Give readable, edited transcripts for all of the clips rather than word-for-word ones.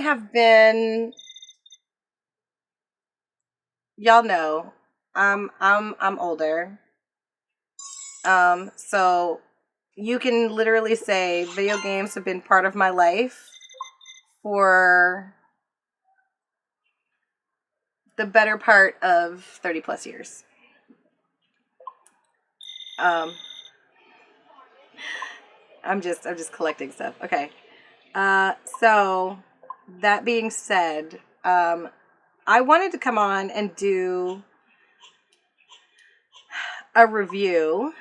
have been, y'all know, I'm older. So you can literally say video games have been part of my life for the better part of 30 plus years. I'm just collecting stuff. Okay. So that being said, I wanted to come on and do a review.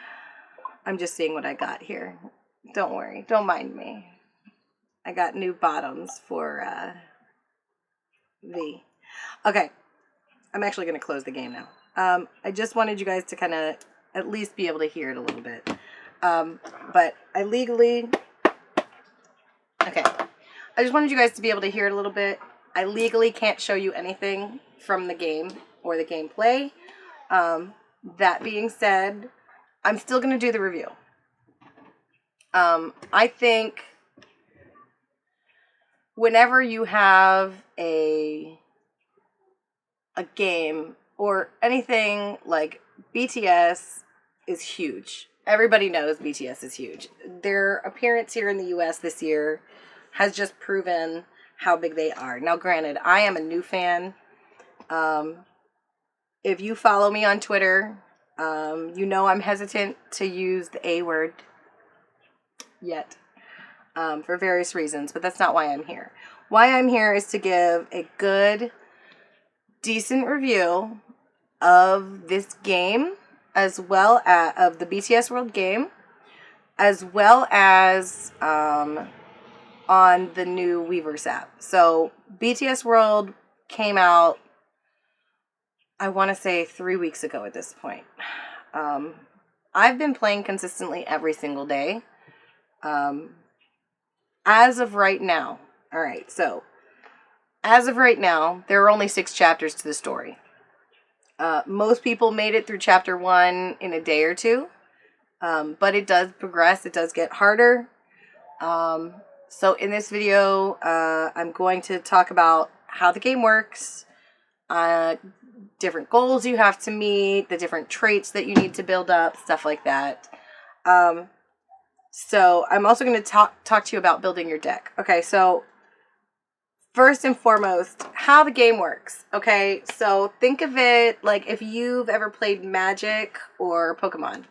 I'm just seeing what I got here. Don't worry. Don't mind me. I got new bottoms for V. Okay. I'm actually going to close the game now. I just wanted you guys to kind of at least be able to hear it a little bit. But I legally... Okay. I just wanted you guys to be able to hear it a little bit. I legally can't show you anything from the game or the gameplay. That being said, I'm still going to do the review. I think whenever you have a game or anything like BTS is huge. Everybody knows BTS is huge. Their appearance here in the US this year has just proven how big they are. Now, granted, I am a new fan. If you follow me on Twitter, you know I'm hesitant to use the A word yet for various reasons, but that's not why I'm here. Why I'm here is to give a good, decent review of this game, as well as of the BTS World game, as well as on the new Weverse app. So BTS World came out, I want to say 3 weeks ago at this point. I've been playing consistently every single day. As of right now, all right, so as of right now, there are only 6 chapters to the story. Most people made it through chapter 1 in a day or 2, but it does progress. It does get harder. So in this video, I'm going to talk about how the game works, different goals you have to meet, the different traits that you need to build up, stuff like that. So I'm also going to talk to you about building your deck. Okay, so first and foremost, how the game works. Okay, so think of it like if you've ever played Magic or Pokemon.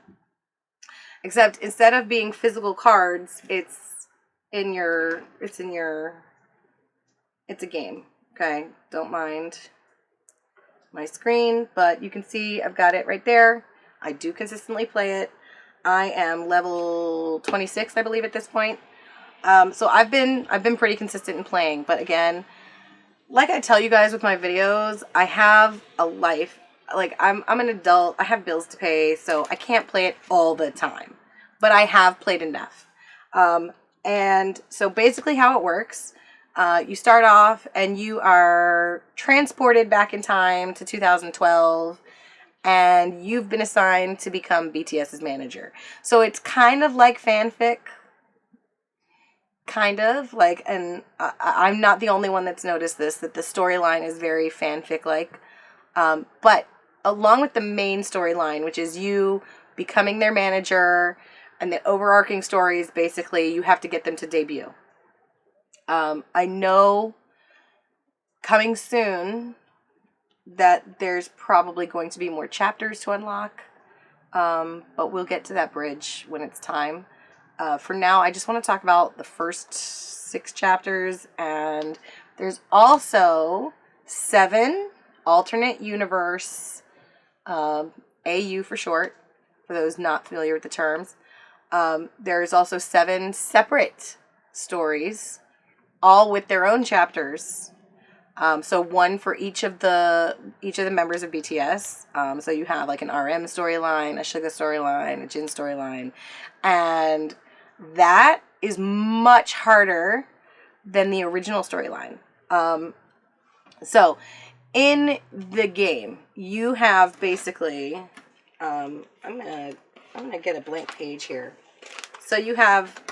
Except instead of being physical cards, it's a game. Okay, don't mind my screen, but you can see I've got it right there. I do consistently play it. I am level 26, I believe, at this point. So I've been pretty consistent in playing, but again, like I tell you guys with my videos, I have a life. Like I'm an adult. I have bills to pay, so I can't play it all the time. But I have played enough. And so basically how it works, you start off and you are transported back in time to 2012, and you've been assigned to become BTS's manager. So it's kind of like fanfic. Kind of like, and I'm not the only one that's noticed this, that the storyline is very fanfic-like. But along with the main storyline, which is you becoming their manager, and the overarching story is basically you have to get them to debut. I know coming soon that there's probably going to be more chapters to unlock, but we'll get to that bridge when it's time. For now, I just want to talk about the first 6 chapters, and there's also 7 alternate universe, AU for short, for those not familiar with the terms. There's also 7 separate stories, all with their own chapters. So one for each of the members of BTS. So you have like an RM storyline, a Suga storyline, a Jin storyline, and that is much harder than the original storyline. So in the game, you have basically, I'm gonna get a blank page here. So you have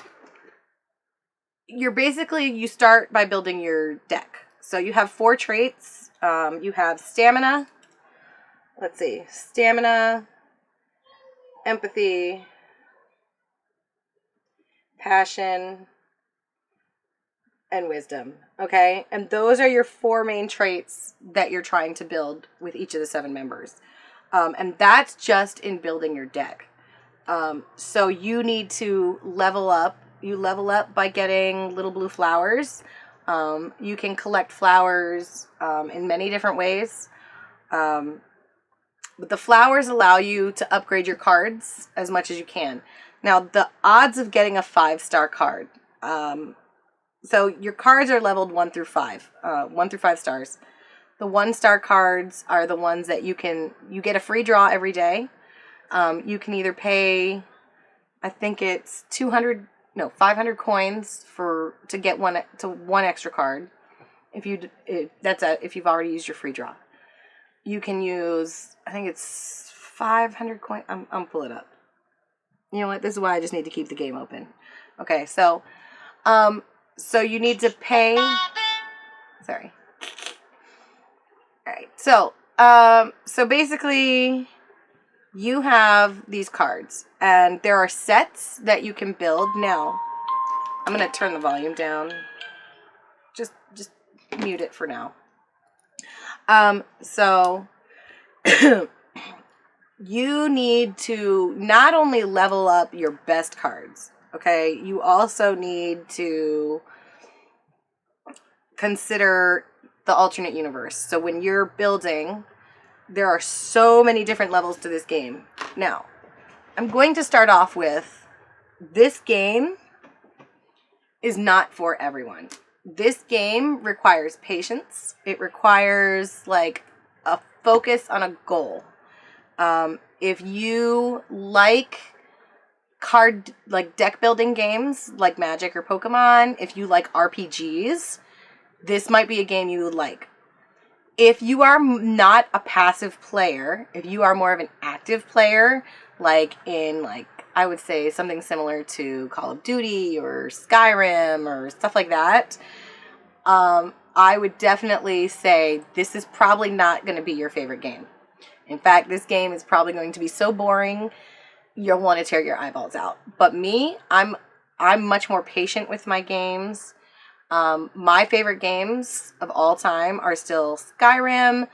you start by building your deck. So you have 4 traits. You have stamina. Let's see. Stamina, empathy, passion, and wisdom. Okay? And those are your 4 main traits that you're trying to build with each of the 7 members. And that's just in building your deck. So you need to level up. You level up by getting little blue flowers. You can collect flowers in many different ways. But the flowers allow you to upgrade your cards as much as you can. Now, the odds of getting a 5-star card. So your cards are leveled 1 through 5. 1 through 5 stars. The 1-star cards are the ones that you get a free draw every day. You can either pay, I think it's 500 coins to get one extra card. If you've already used your free draw. You can use, I think it's 500 coins. I'm pull it up. You know what? This is why I just need to keep the game open. Okay, so you need to pay. Sorry. All right. So basically, you have these cards, and there are sets that you can build. Now, I'm gonna turn the volume down. Just mute it for now. So you need to not only level up your best cards, okay? You also need to consider the alternate universe. So when you're building, there are so many different levels to this game. Now, I'm going to start off with, this game is not for everyone. This game requires patience. It requires like a focus on a goal. If you like deck building games like Magic or Pokemon, if you like RPGs, this might be a game you would like. If you are not a passive player, if you are more of an active player, I would say something similar to Call of Duty or Skyrim or stuff like that, I would definitely say this is probably not going to be your favorite game. In fact, this game is probably going to be so boring, you'll want to tear your eyeballs out. But me, I'm much more patient with my games. My favorite games of all time are still Skyrim,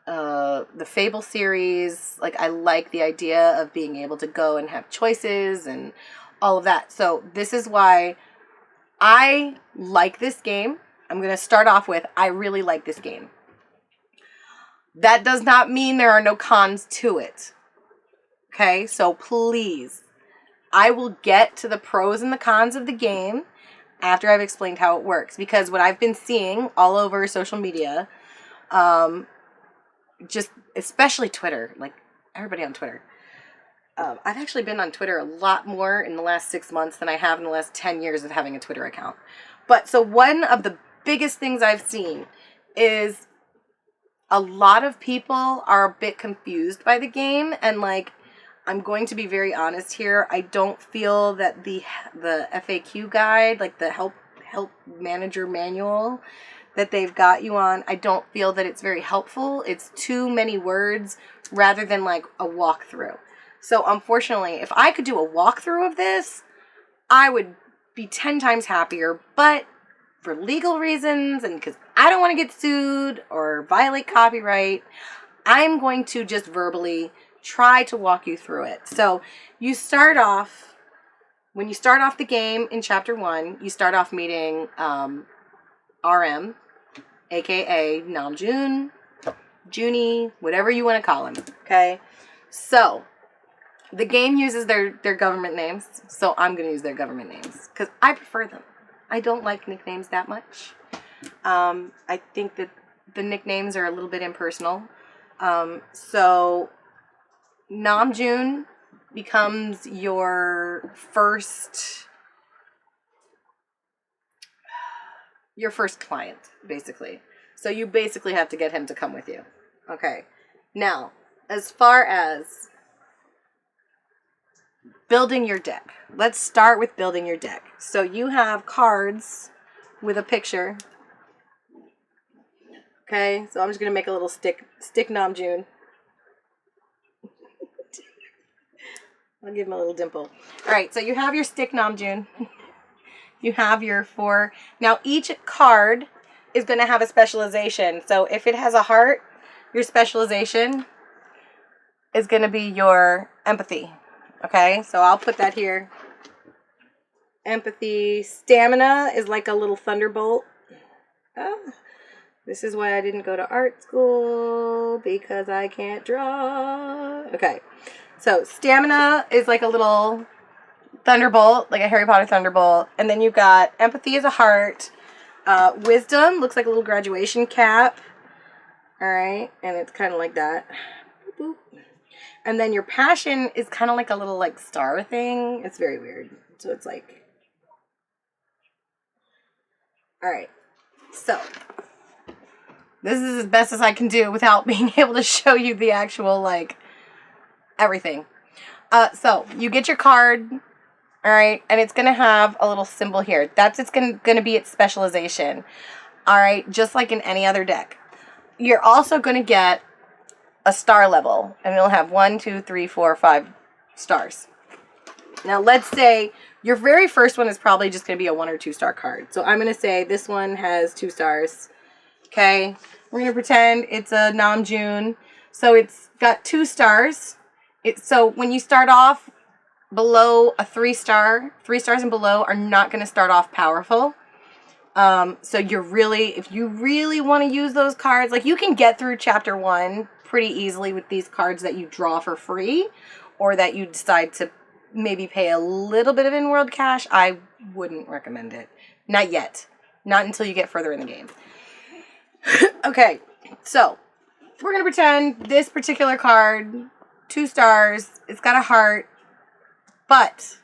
the Fable series. Like, I like the idea of being able to go and have choices and all of that. So this is why I like this game. I'm going to start off with, I really like this game. That does not mean there are no cons to it. Okay, so please, I will get to the pros and the cons of the game after I've explained how it works. Because what I've been seeing all over social media, just especially Twitter, like everybody on Twitter. I've actually been on Twitter a lot more in the last 6 months than I have in the last 10 years of having a Twitter account. But so one of the biggest things I've seen is a lot of people are a bit confused by the game, and like, I'm going to be very honest here. I don't feel that the FAQ guide, like the help manager manual that they've got you on, I don't feel that it's very helpful. It's too many words rather than like a walkthrough. So unfortunately, if I could do a walkthrough of this, I would be 10 times happier. But for legal reasons and because I don't want to get sued or violate copyright, I'm going to just verbally try to walk you through it. So you start off, when you start off the game in chapter 1, you start off meeting RM, aka Namjoon, Junie, whatever you want to call him. Okay, so the game uses their government names, so I'm going to use their government names because I prefer them. I don't like nicknames that much. I think that the nicknames are a little bit impersonal. So Namjoon becomes your first client, basically. So you basically have to get him to come with you. Okay. Now, as far as building your deck. Let's start with building your deck. So you have cards with a picture. Okay, so I'm just going to make a little stick Namjoon. I'll give him a little dimple. All right, so you have your stick Namjoon. You have your 4. Now, each card is going to have a specialization. So if it has a heart, your specialization is going to be your empathy. Okay, so I'll put that here. Empathy. Stamina is like a little thunderbolt. Oh, this is why I didn't go to art school, because I can't draw. Okay, so stamina is like a little thunderbolt, like a Harry Potter thunderbolt. And then you've got empathy as a heart. Wisdom looks like a little graduation cap. All right, and it's kind of like that. Boop, boop. And then your passion is kind of like a little like star thing. It's very weird. So it's like, all right. So this is as best as I can do without being able to show you the actual like everything. So you get your card, all right, and it's gonna have a little symbol here. That's it's gonna be its specialization. All right, just like in any other deck. You're also gonna get a star level, and it'll have 1, 2, 3, 4, 5 stars. Now let's say your very first one is probably just going to be a 1 or 2 star card. So I'm going to say this one has 2 stars. Okay, we're going to pretend it's a Namjoon. So it's got 2 stars. So when you start off below a 3 star, 3 stars and below are not going to start off powerful. So you're really, if you really want to use those cards, like you can get through chapter 1 pretty easily with these cards that you draw for free, or that you decide to maybe pay a little bit of in-world cash. I wouldn't recommend it. Not yet. Not until you get further in the game. Okay, so we're going to pretend this particular card, 2 stars, it's got a heart, but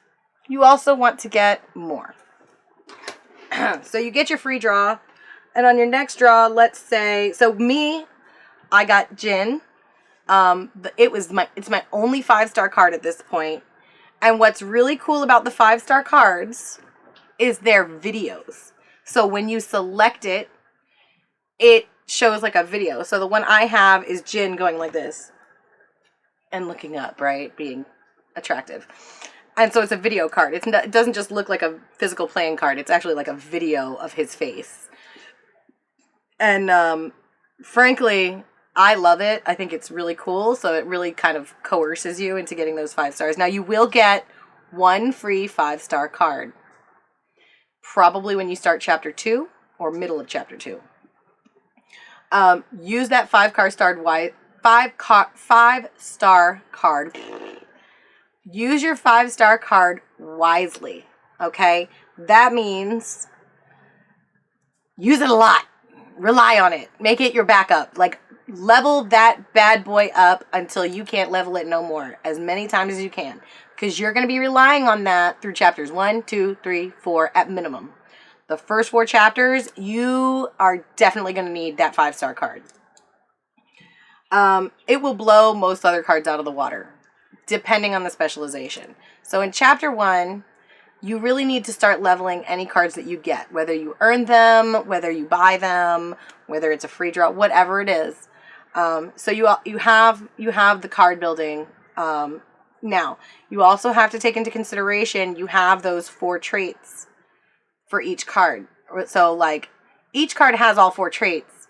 you also want to get more. So you get your free draw, and on your next draw, let's say, so me, I got Jin. It's my only 5-star card at this point. And what's really cool about the 5-star cards is their videos. So when you select it, it shows like a video. So the one I have is Jin going like this and looking up, right? Being attractive. And so it's a video card. It doesn't just look like a physical playing card. It's actually like a video of his face. And frankly, I love it. I think it's really cool. So it really kind of coerces you into getting those 5 stars. Now you will get 1 free 5-star card. Probably when you start chapter 2 or middle of chapter 2. Use that 5-star card. Use your 5-star card wisely. Okay? That means use it a lot. Rely on it. Make it your backup. Like, level that bad boy up until you can't level it no more. As many times as you can. Because you're going to be relying on that through chapters 1, 2, 3, 4 at minimum. The first 4 chapters, you are definitely going to need that 5-star card. It will blow most other cards out of the water, depending on the specialization. So in chapter 1, you really need to start leveling any cards that you get, whether you earn them, whether you buy them, whether it's a free draw, whatever it is. So you have the card building. Now, you also have to take into consideration you have those 4 traits for each card. So like each card has all 4 traits,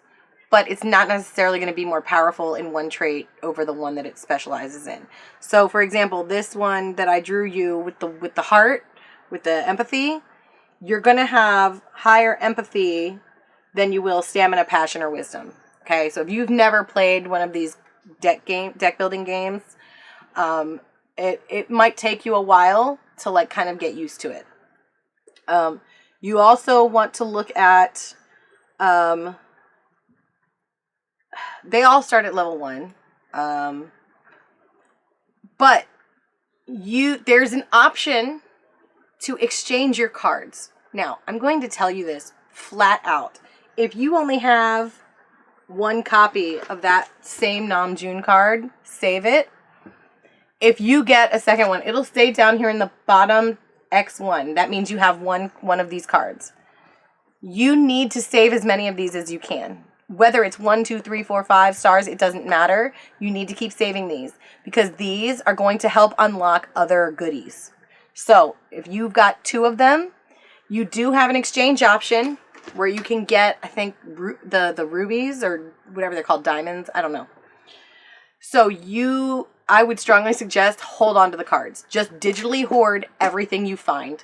but it's not necessarily going to be more powerful in one trait over the one that it specializes in. So for example, this one that I drew you with the heart, with the empathy, you're going to have higher empathy than you will stamina, passion, or wisdom. Okay, so if you've never played one of these deck building games, it might take you a while to like kind of get used to it. You also want to look at, they all start at level 1, but there's an option to exchange your cards. Now, I'm going to tell you this flat out. If you only have 1 copy of that same Namjoon card, save it. If you get a second one, it'll stay down here in the bottom X1. That means you have one of these cards. You need to save as many of these as you can. Whether it's 1, 2, 3, 4, 5 stars, it doesn't matter. You need to keep saving these because these are going to help unlock other goodies. So if you've got 2 of them, you do have an exchange option where you can get, I think, the rubies or whatever they're called, diamonds. I don't know. So I would strongly suggest hold on to the cards. Just digitally hoard everything you find.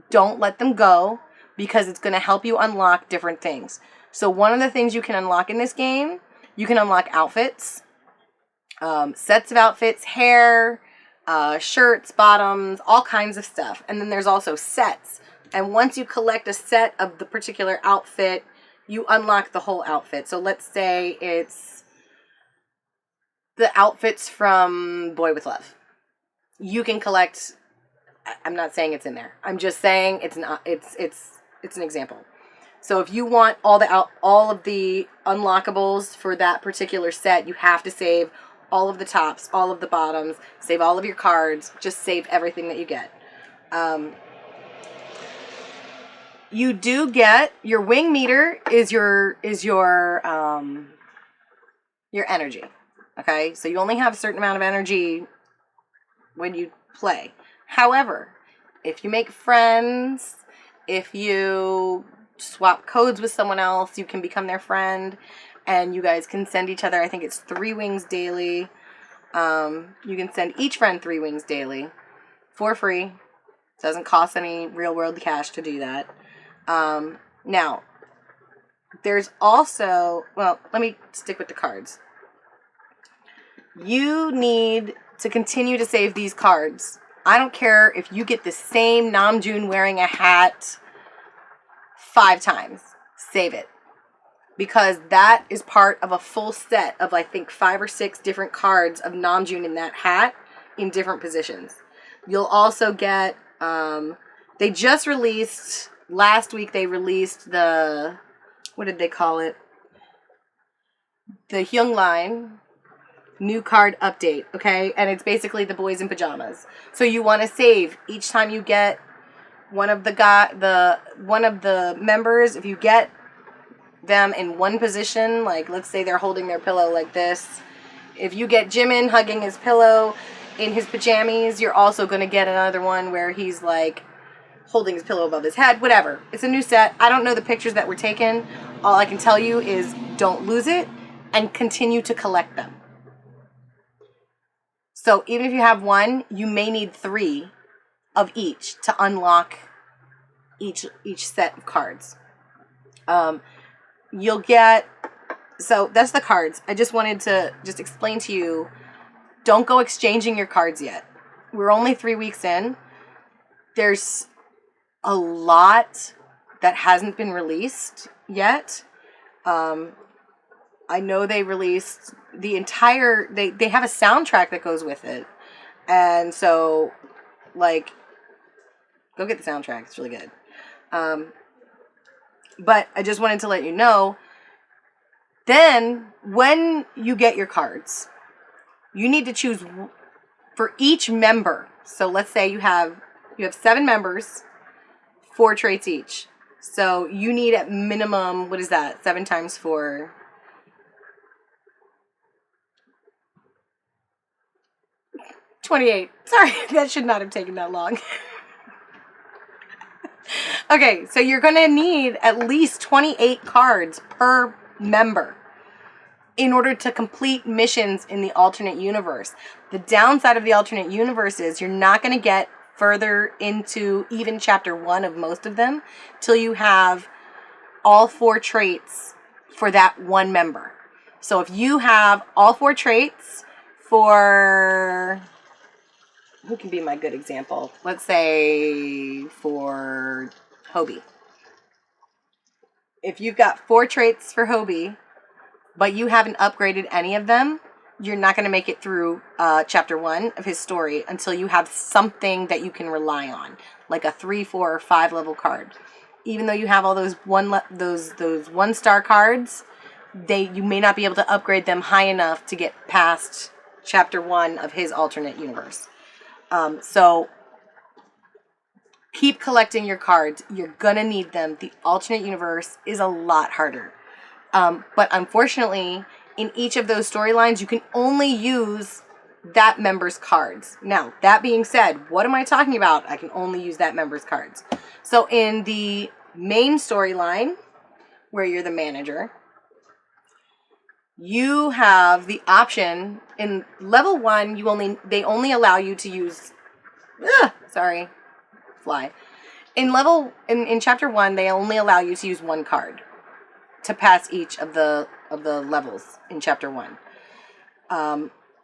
Don't let them go because it's going to help you unlock different things. So one of the things you can unlock in this game, you can unlock outfits, sets of outfits, hair, shirts, bottoms, all kinds of stuff. And then there's also sets. And once you collect a set of the particular outfit, you unlock the whole outfit. So let's say it's the outfits from Boy With Love. You can collect, I'm not saying it's in there. I'm just saying it's an example. So if you want all of the unlockables for that particular set, you have to save all of the tops, all of the bottoms, save all of your cards, just save everything that you get. You do get your wing meter is your energy. Okay? So you only have a certain amount of energy when you play. However, if you make friends, if you swap codes with someone else, you can become their friend and you guys can send each other, I think it's 3 wings daily. You can send each friend 3 wings daily for free. Doesn't cost any real world cash to do that. Now, there's also, well, let me stick with the cards. You need to continue to save these cards. I don't care if you get the same Namjoon wearing a hat 5 times. Save it. Because that is part of a full set of, I think, 5 or 6 different cards of Namjoon in that hat in different positions. You'll also get, they just released, last week they released the, what did they call it? The Hyung line new card update, okay? And it's basically the boys in pajamas. So you want to save each time you get one of the members, if you get them in one position, like let's say they're holding their pillow like this. If you get Jimin hugging his pillow in his pajamas, you're also going to get another one where he's like holding his pillow above his head, whatever. It's a new set. I don't know the pictures that were taken. All I can tell you is don't lose it and continue to collect them. So even if you have one, you may need 3 of each to unlock each set of cards. You'll get, so that's the cards. I just wanted to just explain to you, don't go exchanging your cards yet. We're only 3 weeks in. There's a lot that hasn't been released yet. I know they released the entire, they have a soundtrack that goes with it. And so, like, go get the soundtrack. It's really good. But I just wanted to let you know, then when you get your cards, you need to choose for each member. So let's say you have 7 members, 4 traits each. So you need at minimum, what is that? 7 times 4. 28. Sorry, that should not have taken that long. Okay, so you're going to need at least 28 cards per member in order to complete missions in the alternate universe. The downside of the alternate universe is you're not going to get further into even chapter 1 of most of them till you have all 4 traits for that one member. So if you have all 4 traits for, who can be my good example? Let's say for Hobie. If you've got 4 traits for Hobie, but you haven't upgraded any of them, you're not going to make it through chapter 1 of his story until you have something that you can rely on, like a 3, 4, or 5 level card. Even though you have all those 1-star cards, you may not be able to upgrade them high enough to get past chapter 1 of his alternate universe. So keep collecting your cards. You're gonna need them. The alternate universe is a lot harder. But unfortunately, in each of those storylines, you can only use that member's cards. Now, that being said, what am I talking about? I can only use that member's cards. So in the main storyline, where you're the manager, you have the option in level 1, they only allow you to use in chapter 1, they only allow you to use one card to pass each of the levels in chapter 1.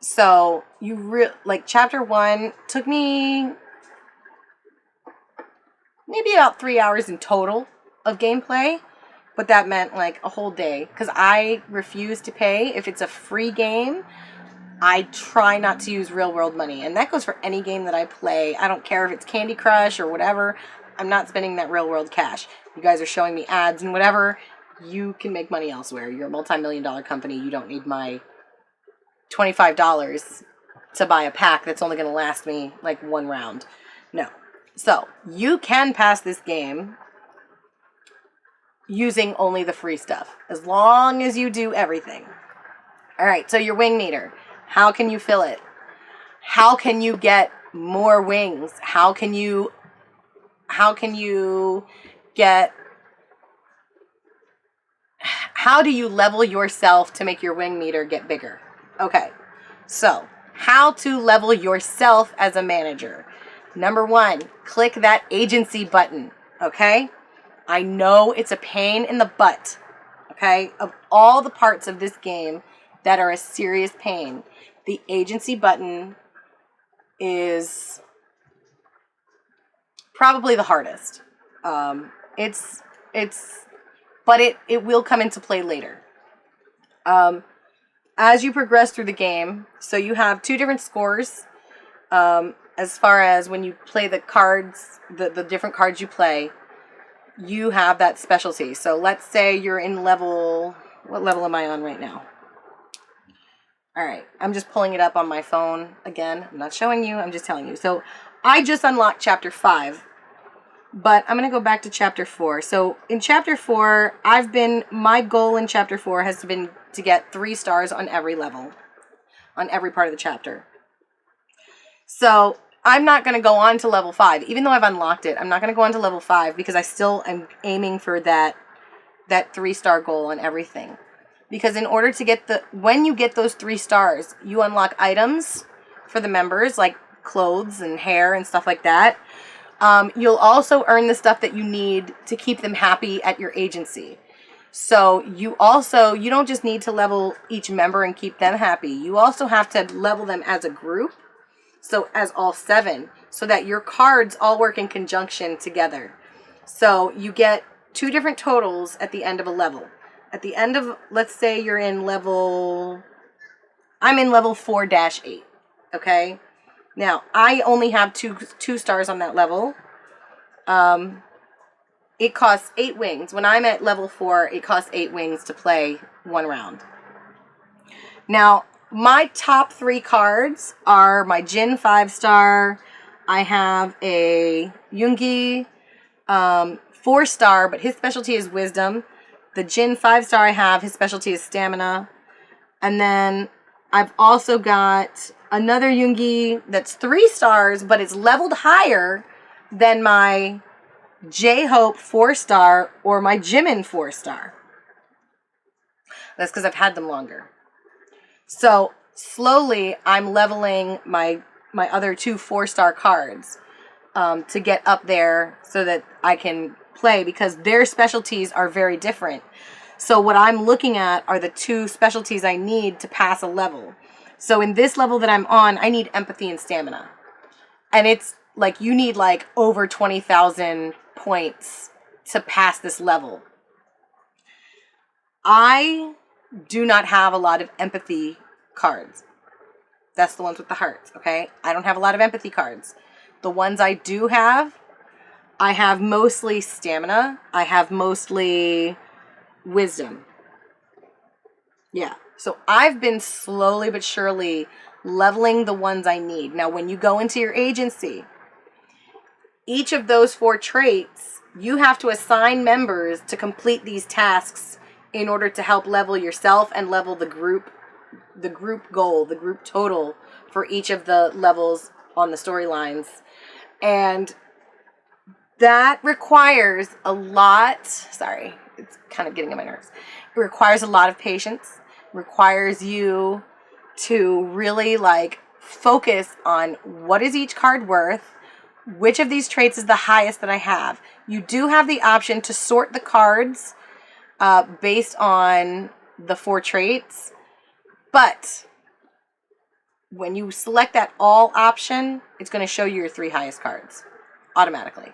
So chapter 1 took me maybe about 3 hours in total of gameplay, but that meant like a whole day because I refuse to pay. If it's a free game, I try not to use real world money, and that goes for any game that I play. I don't care if it's Candy Crush or whatever. I'm not spending that real world cash. You guys are showing me ads and whatever. You can make money elsewhere. You're a multi-million-dollar company. You don't need my $25 to buy a pack that's only going to last me like one round. No. So you can pass this game using only the free stuff, as long as you do everything. All right, so your wing meter. How can you fill it? How can you get more wings? How do you level yourself to make your wing meter get bigger? Okay, so how to level yourself as a manager. Number 1, click that agency button, okay? I know it's a pain in the butt, okay? Of all the parts of this game that are a serious pain, the agency button is probably the hardest. But it will come into play later. As you progress through the game, so you have 2 different scores. As far as when you play the cards, the different cards you play, you have that specialty. So let's say you're in level, what level am I on right now? All right, I'm just pulling it up on my phone again. I'm not showing you, I'm just telling you. So I just unlocked chapter 5, but I'm going to go back to chapter 4. So in chapter 4, my goal in chapter 4 has been to get 3 stars on every level, on every part of the chapter. So I'm not going to go on to level 5, even though I've unlocked it. I'm not going to go on to level 5 because I still am aiming for that 3-star goal on everything. Because in order to when you get those 3 stars, you unlock items for the members, like clothes and hair and stuff like that. You'll also earn the stuff that you need to keep them happy at your agency. So you don't just need to level each member and keep them happy. You also have to level them as a group, so as all 7, so that your cards all work in conjunction together. So you get 2 different totals at the end of a level. At the end of, let's say I'm in level 4-8, okay? Now, I only have two stars on that level. It costs 8 wings. When I'm at level 4, it costs 8 wings to play 1 round. Now, my top 3 cards are my Jin 5-star. I have a Yoongi 4-star, but his specialty is wisdom. The Jin 5-star I have, his specialty is stamina. And then I've also got another Yoongi that's 3 stars, but it's leveled higher than my J-Hope 4-star or my Jimin 4-star. That's because I've had them longer. So slowly I'm leveling my other 2 4-star cards to get up there so that I can play, because their specialties are very different. So what I'm looking at are the 2 specialties I need to pass a level. So in this level that I'm on, I need empathy and stamina. And it's like you need like over 20,000 points to pass this level. I do not have a lot of empathy cards. That's the ones with the hearts, okay? I don't have a lot of empathy cards. The ones I do have, I have mostly stamina. I have mostly wisdom. Yeah. So I've been slowly but surely leveling the ones I need. Now, when you go into your agency, each of those 4 traits, you have to assign members to complete these tasks in order to help level yourself and level the group goal, the group total for each of the levels on the storylines. And that requires a lot, sorry, it's kind of getting on my nerves. It requires a lot of patience, requires you to really like focus on what is each card worth, which of these traits is the highest that I have. You do have the option to sort the cards based on the 4 traits, but when you select that all option, it's going to show you your 3 highest cards automatically.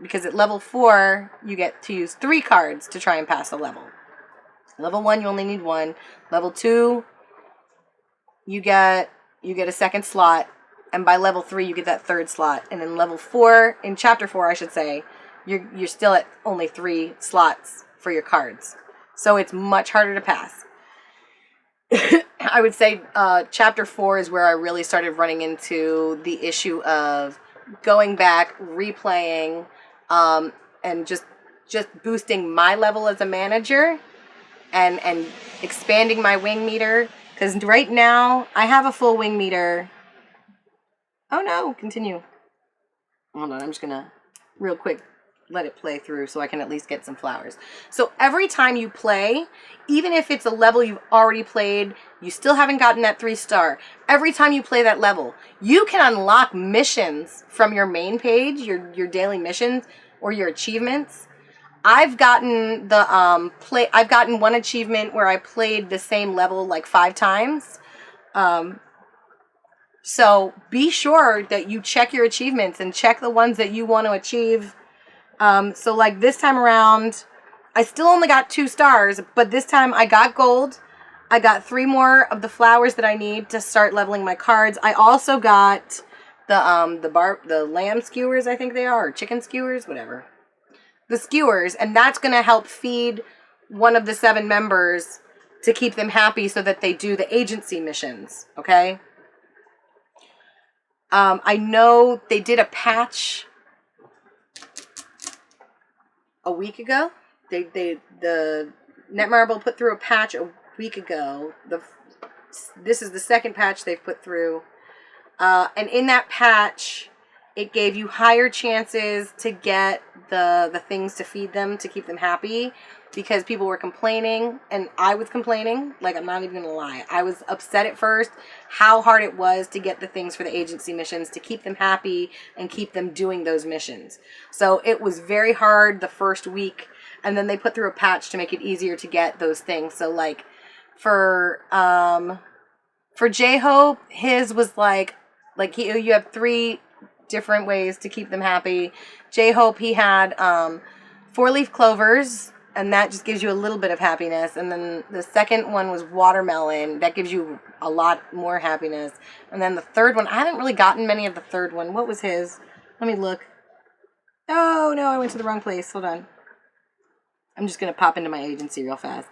Because at level 4, you get to use 3 cards to try and pass the level. Level 1, you only need 1. Level 2, you get a second slot. And by level 3, you get that 3rd slot. And in level 4, in chapter 4, I should say, you're still at only 3 slots for your cards. So it's much harder to pass. I would say chapter 4 is where I really started running into the issue of going back, replaying, and just boosting my level as a manager and expanding my wing meter. Because right now, I have a full wing meter. Oh no, continue. Hold on, I'm just gonna real quick let it play through so I can at least get some flowers. So every time you play, even if it's a level you've already played, you still haven't gotten that 3-star. Every time you play that level, you can unlock missions from your main page, your daily missions or your achievements. I've gotten the I've gotten one achievement where I played the same level like 5 times. So be sure that you check your achievements and check the ones that you want to achieve. So like this time around, I still only got 2 stars, but this time I got gold. I got 3 more of the flowers that I need to start leveling my cards. I also got the lamb skewers, I think they are, or chicken skewers, whatever. The skewers, and that's going to help feed one of the 7 members to keep them happy so that they do the agency missions, okay? I know they did a patch a week ago. The Netmarble put through a patch a week ago. This is the 2nd patch they've put through. And in that patch, it gave you higher chances to get the things to feed them, to keep them happy, because people were complaining, and I was complaining. Like, I'm not even going to lie. I was upset at first how hard it was to get the things for the agency missions, to keep them happy and keep them doing those missions. So it was very hard the first week, and then they put through a patch to make it easier to get those things. So, like, for J-Hope, his was like you have 3 different ways to keep them happy. J-Hope, he had 4-leaf clovers, and that just gives you a little bit of happiness. And then the second one was watermelon. That gives you a lot more happiness. And then the third one, I haven't really gotten many of the third one. What was his? Let me look. Oh, no, I went to the wrong place. Hold on. I'm just going to pop into my agency real fast.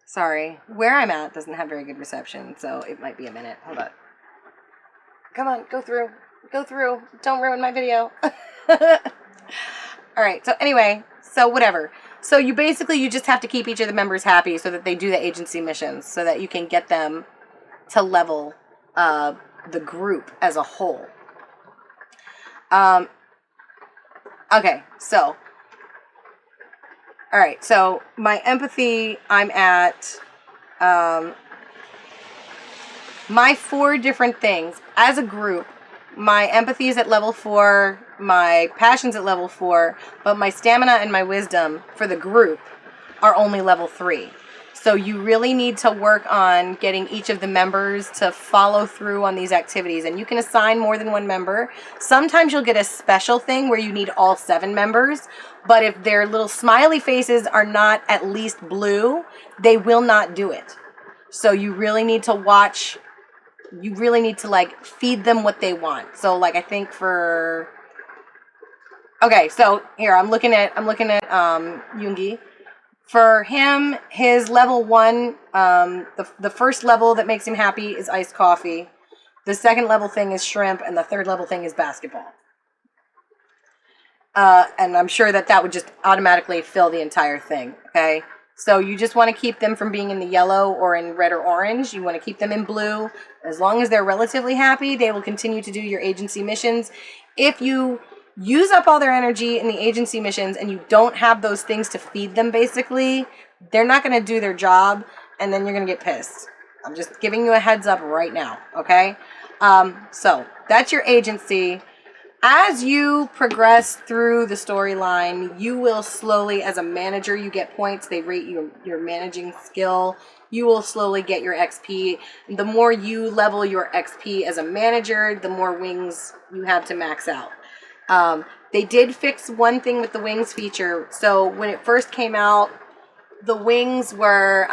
Sorry. Where I'm at doesn't have very good reception, so it might be a minute. Hold on. Come on, go through. Go through. Don't ruin my video. Alright, so anyway, so whatever. So you just have to keep each of the members happy so that they do the agency missions, so that you can get them to level the group as a whole. Okay, so alright, so my empathy, I'm at my 4 different things. As a group, my empathy is at level 4, my passion's at level 4, but my stamina and my wisdom for the group are only level 3. So you really need to work on getting each of the members to follow through on these activities. And you can assign more than 1 member. Sometimes you'll get a special thing where you need all 7 members. But if their little smiley faces are not at least blue, they will not do it. So you really need to watch. You really need to, like, feed them what they want. So, like, I think for... Okay, so here I'm looking at Yoongi. For him, his level 1, the first level that makes him happy is iced coffee. The second level thing is shrimp, and the third level thing is basketball. And I'm sure that would just automatically fill the entire thing, okay? So you just want to keep them from being in the yellow or in red or orange. You want to keep them in blue. As long as they're relatively happy, they will continue to do your agency missions. If you use up all their energy in the agency missions and you don't have those things to feed them, basically, they're not going to do their job, and then you're going to get pissed. I'm just giving you a heads up right now, okay? So that's your agency. As you progress through the storyline, you will slowly, as a manager, you get points. They rate your managing skill. You will slowly get your XP. The more you level your XP as a manager, the more wings you have to max out. They did fix one thing with the wings feature. So when it first came out, the wings were,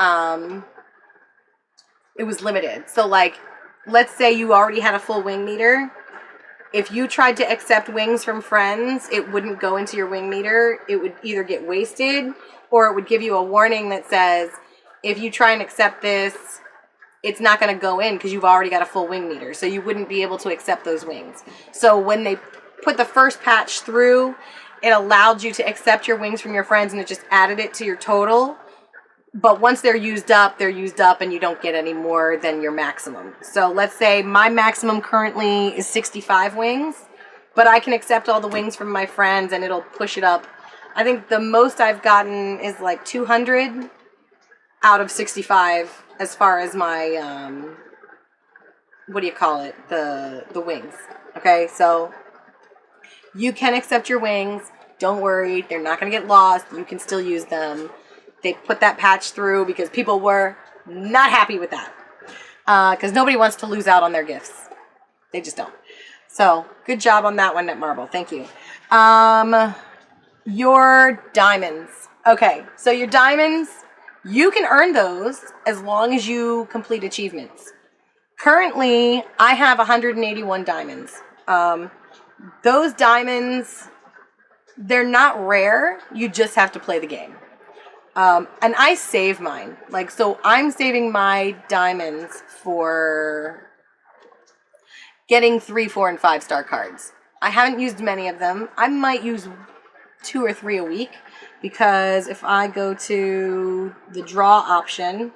it was limited. So like, let's say you already had a full wing meter. If you tried to accept wings from friends, it wouldn't go into your wing meter. It would either get wasted, or it would give you a warning that says, if you try and accept this, it's not going to go in because you've already got a full wing meter. So you wouldn't be able to accept those wings. So when they put the first patch through, it allowed you to accept your wings from your friends, and it just added it to your total. But once they're used up, and you don't get any more than your maximum. So let's say my maximum currently is 65 wings, but I can accept all the wings from my friends and it'll push it up. I think the most I've gotten is like 200 out of 65 as far as my, what do you call it? The wings. Okay, so you can accept your wings. Don't worry, they're not going to get lost. You can still use them. They put that patch through because people were not happy with that. Because nobody wants to lose out on their gifts. They just don't. So, good job on that one, Netmarble. Thank you. Your diamonds. Okay, so your diamonds, you can earn those as long as you complete achievements. Currently, I have 181 diamonds. Those diamonds, they're not rare. You just have to play the game. And I save mine. Like, so I'm saving my diamonds for getting 3, 4, and 5-star cards. I haven't used many of them. I might use 2 or 3 a week, because if I go to the draw option,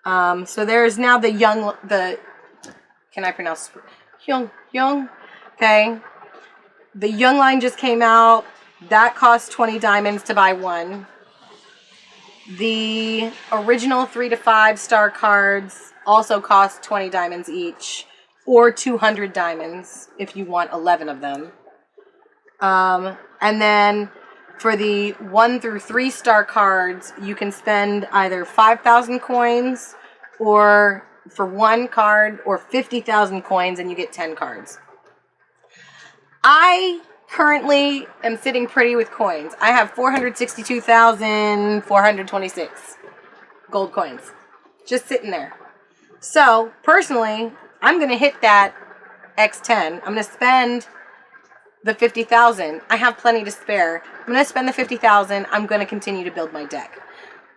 so there's now can I pronounce Young? Okay. The Young line just came out. That costs 20 diamonds to buy one. The original 3 to 5-star cards also cost 20 diamonds each, or 200 diamonds if you want 11 of them. And then for the 1 through 3-star cards, you can spend either 5,000 coins or for one card, or 50,000 coins and you get 10 cards. I currently am sitting pretty with coins. I have 462,426 gold coins just sitting there. So personally, I'm going to hit that X10. I'm going to spend the 50,000. I have plenty to spare. I'm going to spend the 50,000. I'm going to continue to build my deck.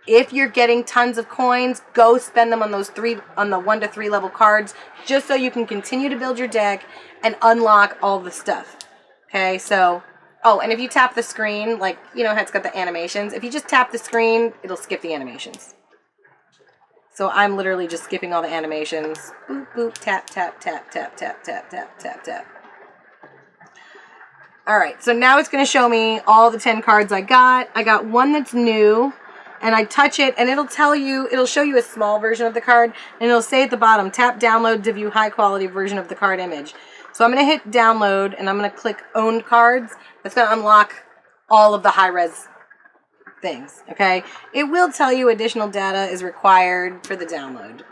If you're getting tons of coins, go spend them on the 1 to 3 level cards, just so you can continue to build your deck and unlock all the stuff. Okay, so, oh, and if you tap the screen, like, you know how it's got the animations, if you just tap the screen, it'll skip the animations. So I'm literally just skipping all the animations. Boop, boop, tap, tap, tap, tap, tap, tap, tap, tap, tap. Alright, so now it's going to show me all the 10 cards I got. I got one that's new, and I touch it, and it'll show you a small version of the card, and it'll say at the bottom, tap download to view high quality version of the card image. So I'm going to hit download, and I'm going to click owned cards. That's going to unlock all of the high-res things, okay? It will tell you additional data is required for the download.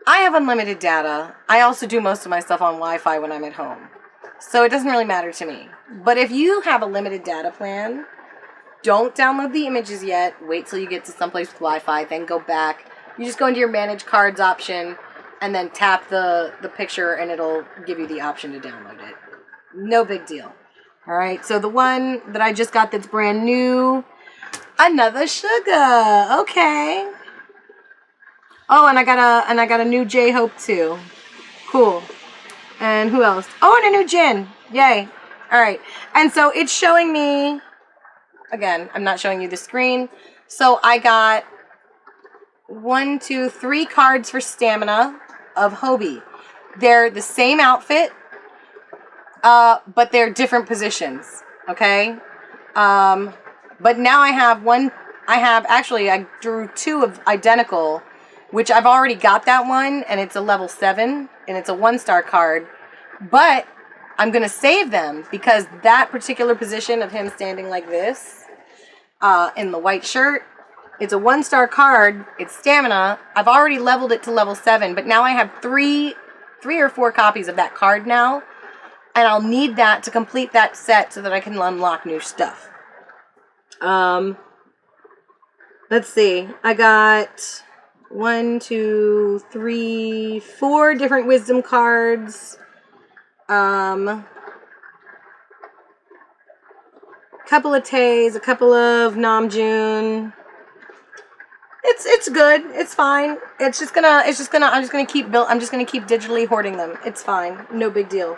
I have unlimited data. I also do most of my stuff on Wi-Fi when I'm at home. So it doesn't really matter to me. But if you have a limited data plan, don't download the images yet. Wait till you get to someplace with Wi-Fi, then go back. You just go into your manage cards option, and then tap the picture, and it'll give you the option to download it. No big deal. All right, so the one that I just got that's brand new, another Sugar. Okay. Oh, and I got a new J-Hope too. Cool. And who else? Oh, and a new Jin. Yay. All right. And so it's showing me, again, I'm not showing you the screen. So I got 1, 2, 3 cards for stamina of Hobie. They're the same outfit, but they're different positions. Okay. But now I have one. I drew 2 of identical, which I've already got that one, and it's a level 7, and it's a 1-star card. But I'm going to save them because that particular position of him standing like this in the white shirt, it's a 1-star card. It's stamina. I've already leveled it to level 7, but now I have 3 or 4 copies of that card now, and I'll need that to complete that set so that I can unlock new stuff. Let's see. I got 1, 2, 3, 4 different wisdom cards. Couple of Tays, a couple of Namjoon. It's good. It's fine. I'm just gonna keep digitally hoarding them. It's fine. No big deal.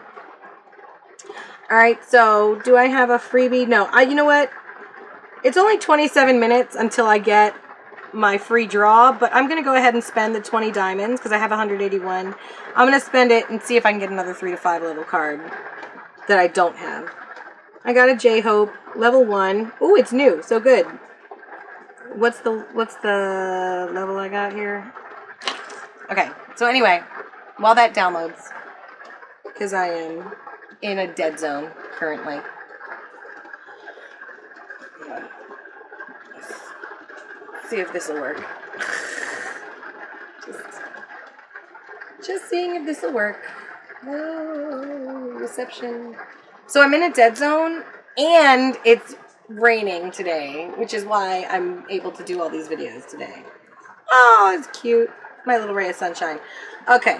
All right. So, do I have a freebie? No. You know what? It's only 27 minutes until I get my free draw, but I'm going to go ahead and spend the 20 diamonds because I have 181. I'm going to spend it and see if I can get another 3 to 5 level card that I don't have. I got a J-Hope, level 1. Ooh, it's new, so good. What's the level I got here? Okay, so anyway, while that downloads, because I am in a dead zone currently. See if this will work. Just seeing if this will work. Oh, reception. So I'm in a dead zone, and it's raining today, which is why I'm able to do all these videos today. Oh, it's cute. My little ray of sunshine. Okay.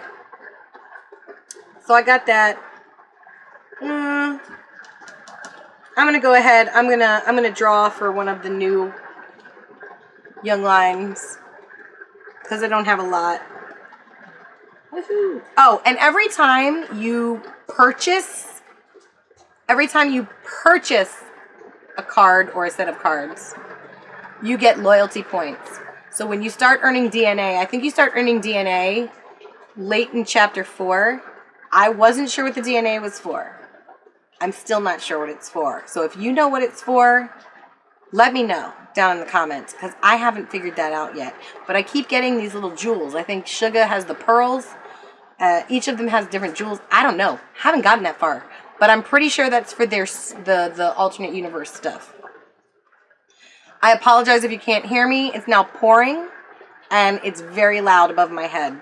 So I got that. I'm gonna go ahead. I'm gonna draw for one of the new young lines because I don't have a lot. Woohoo! Oh, and every time you purchase a card or a set of cards, you get loyalty points. So when you start earning DNA, I think you start earning DNA late in chapter 4. I wasn't sure what the DNA was for. I'm still not sure what it's for. So if you know what it's for, let me know down in the comments because I haven't figured that out yet. But I keep getting these little jewels. I think Suga has the pearls. Each of them has different jewels. I don't know. Haven't gotten that far. But I'm pretty sure that's for the alternate universe stuff. I apologize if you can't hear me. It's now pouring, and it's very loud above my head.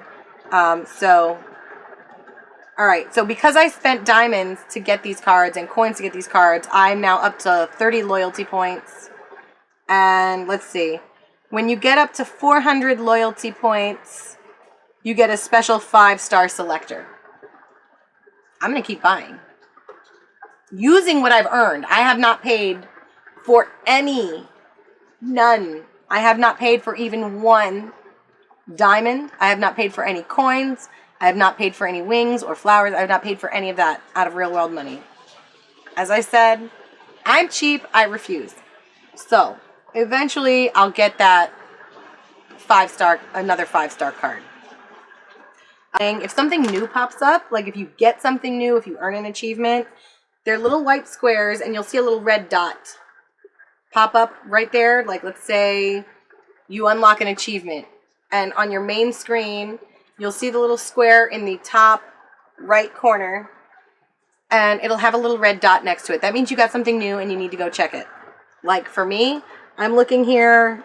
Alright, so because I spent diamonds to get these cards and coins to get these cards, I'm now up to 30 loyalty points. And let's see. When you get up to 400 loyalty points, you get a special 5-star selector. I'm going to keep buying. Using what I've earned. I have not paid for any. None. I have not paid for even 1 diamond. I have not paid for any coins. I have not paid for any wings or flowers. I have not paid for any of that out of real world money. As I said, I'm cheap. I refuse. So, eventually I'll get that another 5-star card. If something new pops up, like if you get something new, if you earn an achievement, they're little white squares and you'll see a little red dot pop up right there. Like let's say you unlock an achievement and on your main screen, you'll see the little square in the top right corner and it'll have a little red dot next to it. That means you got something new and you need to go check it. Like for me, I'm looking here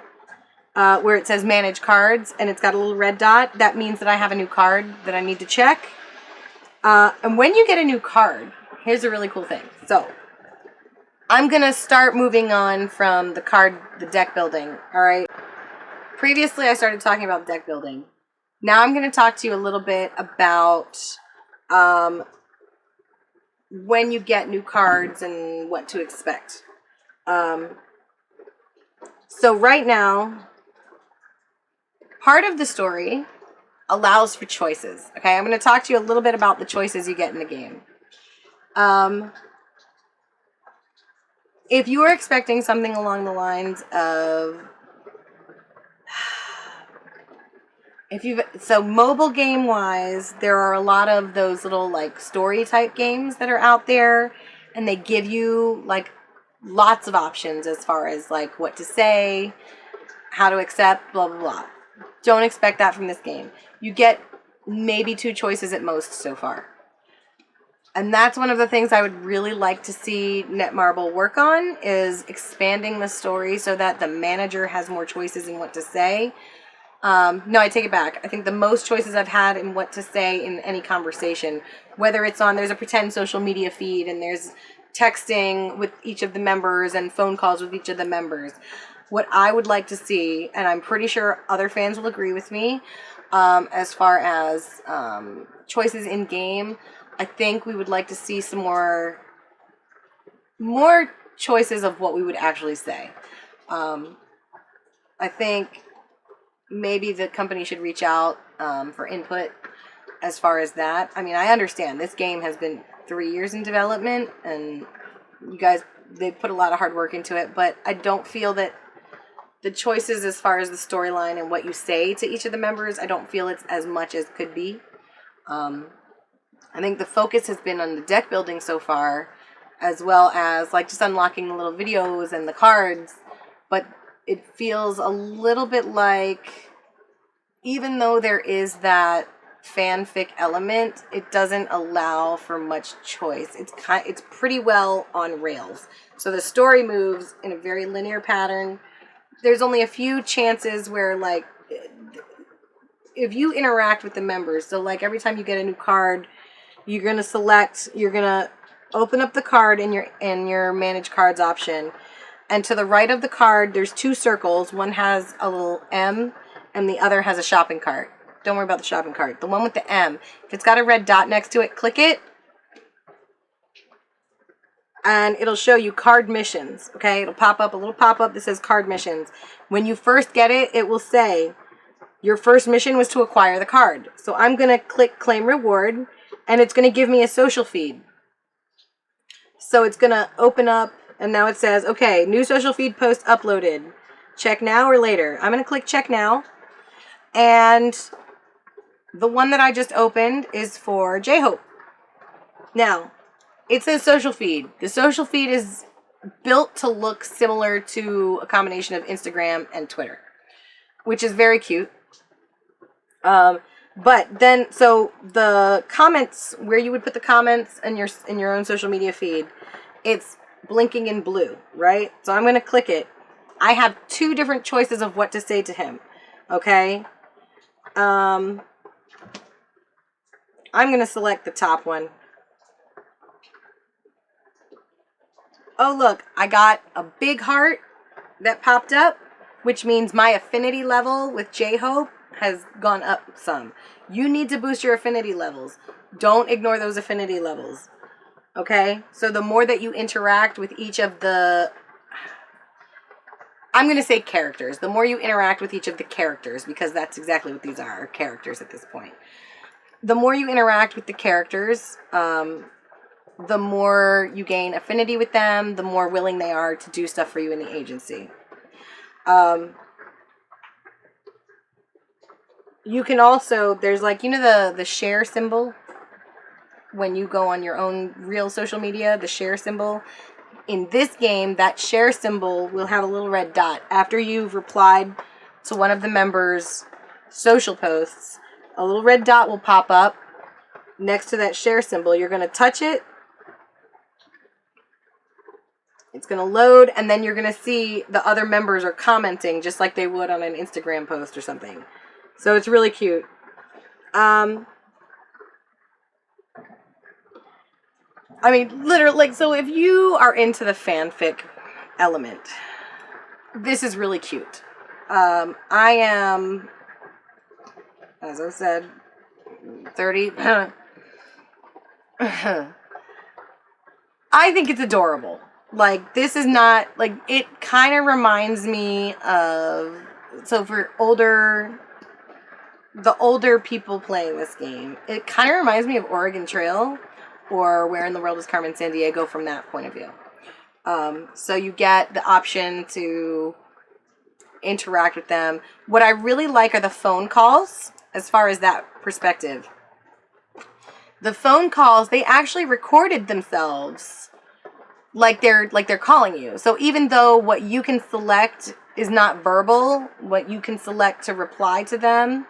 where it says manage cards and it's got a little red dot. That means that I have a new card that I need to check. And when you get a new card, here's a really cool thing. So I'm going to start moving on from the deck building. All right. Previously, I started talking about deck building. Now I'm going to talk to you a little bit about when you get new cards and what to expect. So right now, part of the story allows for choices. Okay, I'm going to talk to you a little bit about the choices you get in the game. If you are expecting something along the lines of, so mobile game wise, there are a lot of those little like story type games that are out there, and they give you like lots of options as far as like what to say, how to accept, blah blah blah. Don't expect that from this game. You get maybe 2 choices at most so far. And that's one of the things I would really like to see Netmarble work on, is expanding the story so that the manager has more choices in what to say. No, I take it back. I think the most choices I've had in what to say in any conversation, whether it's on, there's a pretend social media feed and there's texting with each of the members and phone calls with each of the members. What I would like to see, and I'm pretty sure other fans will agree with me, as far as choices in game, I think we would like to see some more choices of what we would actually say. I think maybe the company should reach out for input as far as that. I mean, I understand this game has been 3 years in development, and you guys, they put a lot of hard work into it, but I don't feel that the choices as far as the storyline and what you say to each of the members, I don't feel it's as much as could be. I think the focus has been on the deck building so far, as well as like just unlocking the little videos and the cards, but it feels a little bit like, even though there is that fanfic element, it doesn't allow for much choice. It's pretty well on rails. So the story moves in a very linear pattern. There's only a few chances where, like, if you interact with the members, so like every time you get a new card, you're gonna open up the card in your manage cards option, and to the right of the card there's 2 circles. One has a little M and the other has a shopping cart. Don't worry about the shopping cart. The one with the M, if it's got a red dot next to it, click it and it'll show you card missions. Okay, it'll pop up a little pop-up that says card missions. When you first get it, it will say your first mission was to acquire the card. So I'm gonna click claim reward, and it's going to give me a social feed. So it's going to open up, and now it says, okay, new social feed post uploaded. Check now or later. I'm going to click check now. And the one that I just opened is for J-Hope. Now, it says social feed. The social feed is built to look similar to a combination of Instagram and Twitter, which is very cute. But then, so the comments, where you would put the comments in your own social media feed, it's blinking in blue, right? So I'm going to click it. I have 2 different choices of what to say to him. Okay. I'm going to select the top one. Oh, look, I got a big heart that popped up, which means my affinity level with J-Hope has gone up some. You need to boost your affinity levels. Don't ignore those affinity levels. Okay? So the more that you interact with each of the, I'm going to say characters. The more you interact with each of the characters, because that's exactly what these are characters at this point. The more you interact with the characters, the more you gain affinity with them, the more willing they are to do stuff for you in the agency. You can also, there's like, the share symbol when you go on your own real social media, the share symbol. In this game, that share symbol will have a little red dot. After you've replied to one of the members' social posts, a little red dot will pop up next to that share symbol. You're going to touch it. It's going to load, and then you're going to see the other members are commenting just like they would on an Instagram post or something. So it's really cute. I mean, literally, like, so if you are into the fanfic element, this is really cute. I am, as I said, 30. I think it's adorable. Like, this is not, like, it kind of reminds me of, so for the older people playing this game, it kind of reminds me of Oregon Trail or Where in the World is Carmen Sandiego from that point of view. So you get the option to interact with them. What I really like are the phone calls as far as that perspective. The phone calls, they actually recorded themselves like they're calling you. So even though what you can select is not verbal, what you can select to reply to them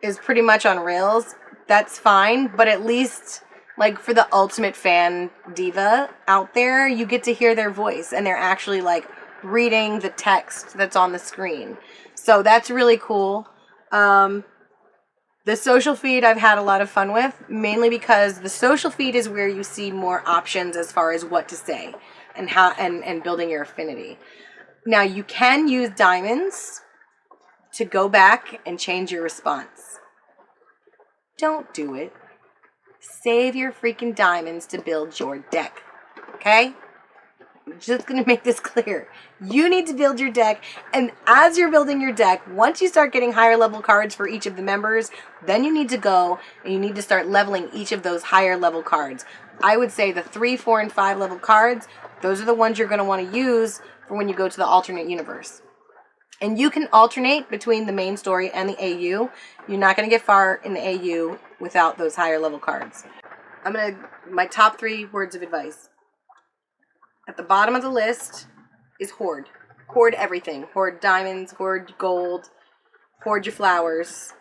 is pretty much on rails, that's fine. But at least, like, for the ultimate fan diva out there, you get to hear their voice and they're actually like reading the text that's on the screen. So that's really cool. The social feed I've had a lot of fun with, mainly because the social feed is where you see more options as far as what to say and how and building your affinity. Now you can use diamonds to go back and change your response. Don't do it. Save your freaking diamonds to build your deck. Okay? I'm just going to make this clear. You need to build your deck, and as you're building your deck, once you start getting higher level cards for each of the members, then you need to go and you need to start leveling each of those higher level cards. I would say the 3, 4, and 5 level cards, those are the ones you're going to want to use for when you go to the alternate universe. And you can alternate between the main story and the AU. You're not going to get far in the AU without those higher level cards. My top 3 words of advice. At the bottom of the list is hoard. Hoard everything. Hoard diamonds, hoard gold, hoard your flowers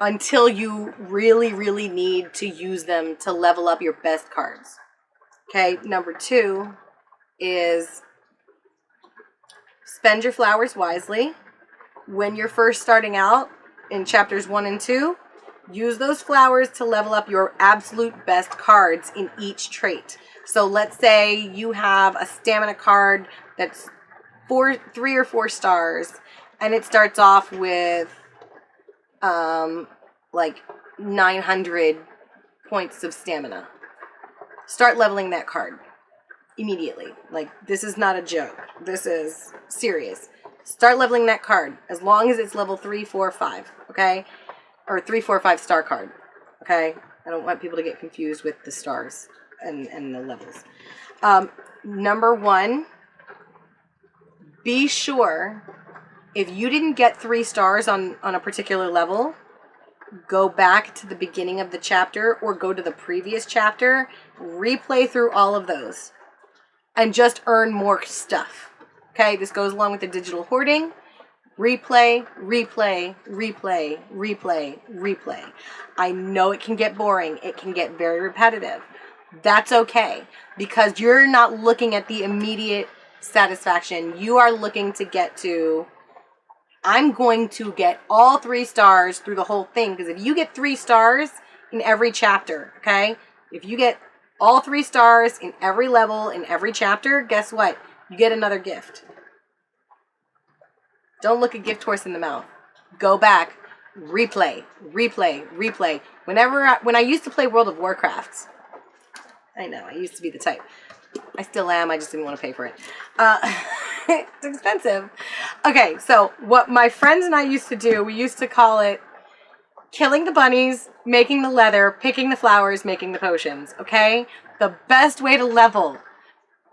until you really, really need to use them to level up your best cards. Okay, number 2 is spend your flowers wisely. When you're first starting out in chapters 1 and 2, use those flowers to level up your absolute best cards in each trait. So let's say you have a stamina card that's 3 or 4 stars, and it starts off with like 900 points of stamina. Start leveling that card immediately. Like, this is not a joke. This is serious. Start leveling that card as long as it's level 3, 4, 5, okay? Or 3, 4, 5 star card, okay? I don't want people to get confused with the stars and the levels. Number 1, be sure if you didn't get 3 stars on a particular level, go back to the beginning of the chapter or go to the previous chapter, replay through all of those, and just earn more stuff. Okay, this goes along with the digital hoarding. Replay, replay, replay, replay, replay. I know it can get boring. It can get very repetitive. That's okay, because you're not looking at the immediate satisfaction. You are looking to get to, I'm going to get all 3 stars through the whole thing, because if you get 3 stars in every chapter, okay, if you get all 3 stars in every level, in every chapter, guess what? You get another gift. Don't look a gift horse in the mouth. Go back, replay, replay, replay. When I used to play World of Warcraft, I know, I used to be the type. I still am, I just didn't want to pay for it. It's expensive. Okay, so what my friends and I used to do, we used to call it killing the bunnies, making the leather, picking the flowers, making the potions, okay? The best way to level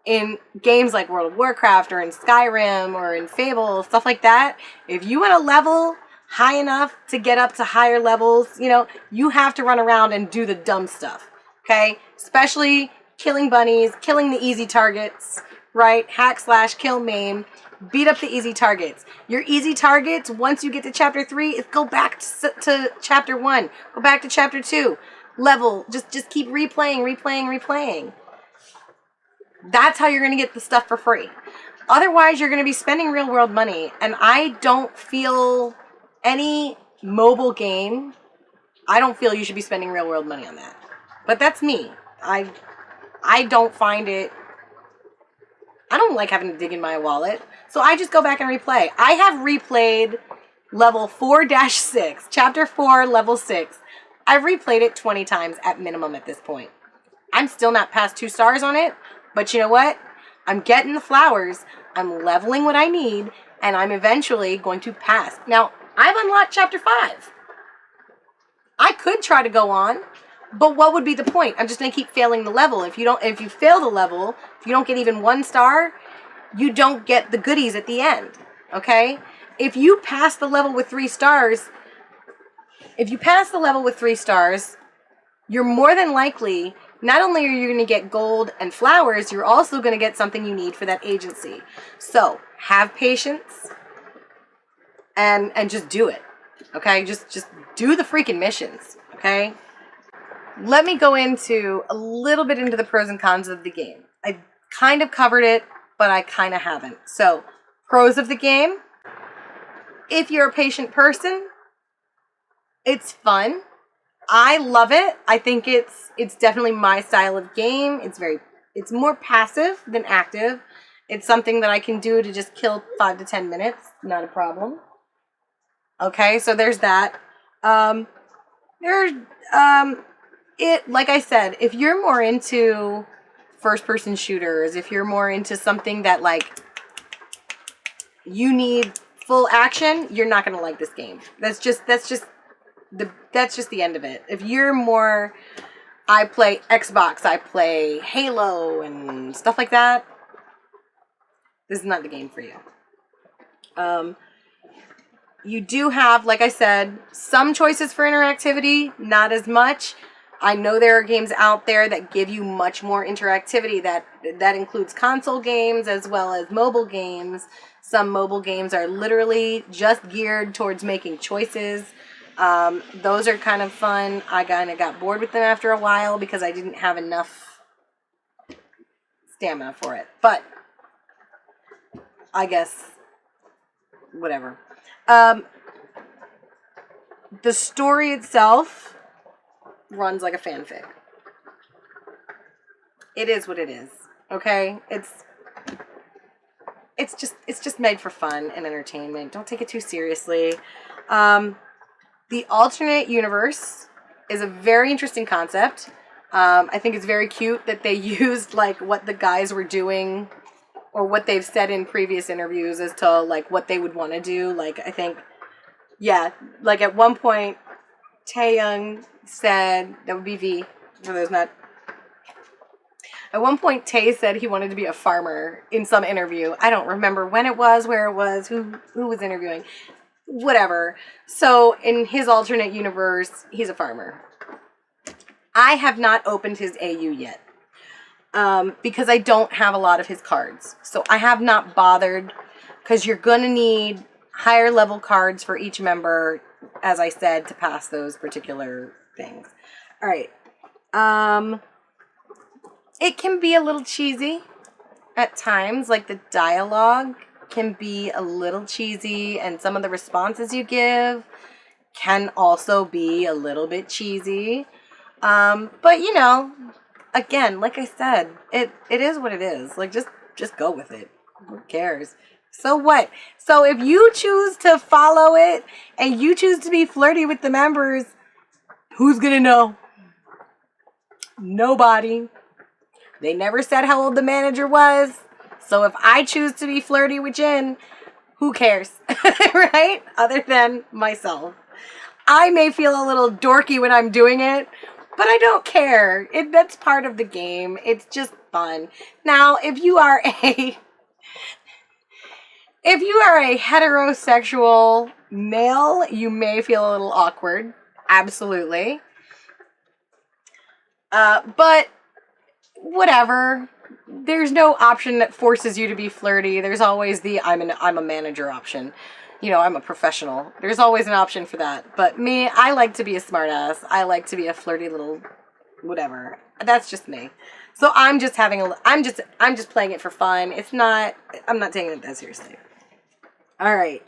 in games like World of Warcraft or in Skyrim or in Fable, stuff like that, if you want to level high enough to get up to higher levels, you know, you have to run around and do the dumb stuff, okay? Especially killing bunnies, killing the easy targets, right? Hack, slash, kill, maim, beat up the easy targets. Your easy targets, once you get to chapter 3, is go back to chapter 1, go back to chapter 2, level, just keep replaying, replaying, replaying. That's how you're going to get the stuff for free. Otherwise, you're going to be spending real world money. And I don't feel any mobile game, I don't feel you should be spending real world money on that. But that's me. I don't find it, I don't like having to dig in my wallet. So I just go back and replay. I have replayed level 4-6, chapter 4, level 6. I've replayed it 20 times at minimum at this point. I'm still not past 2 stars on it, but you know what? I'm getting the flowers, I'm leveling what I need, and I'm eventually going to pass. Now, I've unlocked chapter 5. I could try to go on, but what would be the point? I'm just going to keep failing the level. If you fail the level, if you don't get even 1 star, you don't get the goodies at the end, okay? If you pass the level with 3 stars, you're more than likely, not only are you going to get gold and flowers, you're also going to get something you need for that agency. So, have patience and just do it. Okay? Just do the freaking missions, okay? Let me go into a little bit into the pros and cons of the game. I kind of covered it, but I kind of haven't. So, pros of the game. If you're a patient person, it's fun. I love it. I think it's definitely my style of game. It's more passive than active. It's something that I can do to just kill 5 to 10 minutes. Not a problem. Okay, so there's that. Like I said, if you're more into first-person shooters, if you're more into something that like you need full action, you're not gonna like this game. That's just the end of it. If you're more, I play Xbox, I play Halo and stuff like that, this is not the game for you. You do have, like I said, some choices for interactivity, not as much. I know there are games out there that give you much more interactivity. That includes console games as well as mobile games. Some mobile games are literally just geared towards making choices. Those are kind of fun. I kind of got bored with them after a while because I didn't have enough stamina for it. But I guess, whatever. The story itself runs like a fanfic. It is what it is. Okay? It's just made for fun and entertainment. Don't take it too seriously. The alternate universe is a very interesting concept. I think it's very cute that they used like what the guys were doing or what they've said in previous interviews as to like what they would want to do. Like I think, yeah, like at one point Taeyoung said, that would be V, for those not. At one point Tae said he wanted to be a farmer in some interview. I don't remember when it was, where it was, who was interviewing. Whatever. So in his alternate universe, he's a farmer. I have not opened his AU yet because I don't have a lot of his cards. So I have not bothered because you're going to need higher level cards for each member, as I said, to pass those particular things. All right. It can be a little cheesy at times, like the dialogue can be a little cheesy, and some of the responses you give can also be a little bit cheesy. But you know, again, like I said, it is what it is. Like just go with it. Who cares? So what? So if you choose to follow it and you choose to be flirty with the members, who's gonna know? Nobody. They never said how old the manager was. So if I choose to be flirty with Jin, who cares? Right? Other than myself. I may feel a little dorky when I'm doing it, but I don't care. That's part of the game. It's just fun. Now, if you are a heterosexual male, you may feel a little awkward. Absolutely. But whatever. There's no option that forces you to be flirty. There's always the I'm a manager option. You know, I'm a professional. There's always an option for that. But me, I like to be a smartass. I like to be a flirty little whatever. That's just me. So I'm just playing it for fun. I'm not taking it that seriously. All right.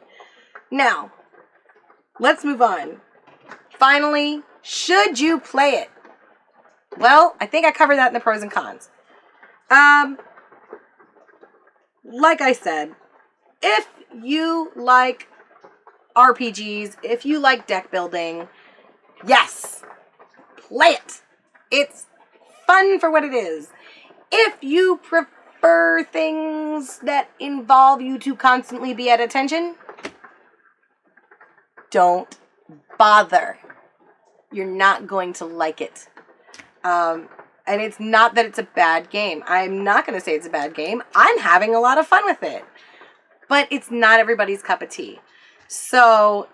Now, let's move on. Finally, should you play it? Well, I think I covered that in the pros and cons. Like I said, if you like RPGs, if you like deck building, yes, play it. It's fun for what it is. If you prefer things that involve you to constantly be at attention, don't bother. You're not going to like it. And it's not that it's a bad game. I'm not going to say it's a bad game. I'm having a lot of fun with it. But it's not everybody's cup of tea. So,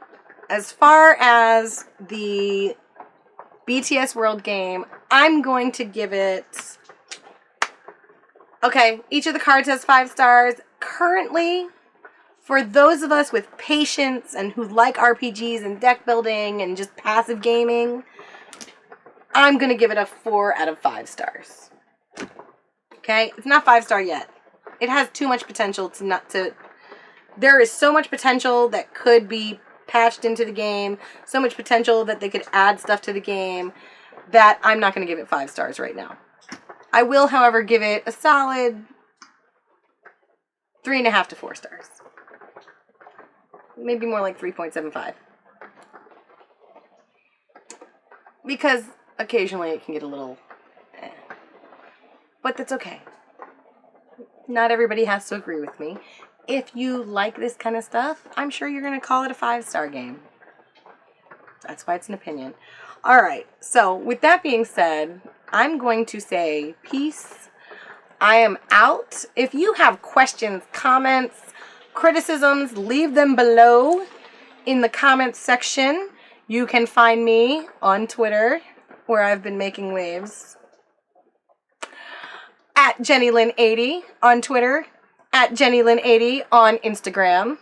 as far as the BTS World game, I'm going to give it... Okay, each of the cards has 5 stars. Currently, for those of us with patience and who like RPGs and deck building and just passive gaming, I'm going to give it a 4 out of 5 stars. Okay? It's not 5-star yet. It has too much potential to... There is so much potential that could be patched into the game, so much potential that they could add stuff to the game, that I'm not going to give it 5 stars right now. I will, however, give it a solid 3.5 to 4 stars. Maybe more like 3.75. Because occasionally it can get a little... But that's okay. Not everybody has to agree with me. If you like this kind of stuff, I'm sure you're going to call it a 5-star game. That's why it's an opinion. Alright, so with that being said, I'm going to say peace. I am out. If you have questions, comments, criticisms, leave them below in the comments section. You can find me on Twitter, where I've been making waves, at JennyLynn80 on Twitter, at JennyLynn80 on Instagram,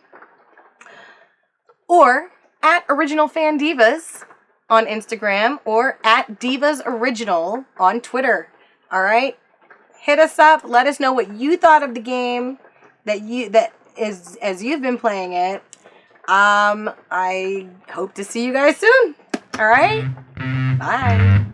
or at Original Fan Divas on Instagram, or at Divas Original on Twitter. All right, hit us up. Let us know what you thought of the game that is as you've been playing it. I hope to see you guys soon. All right, bye.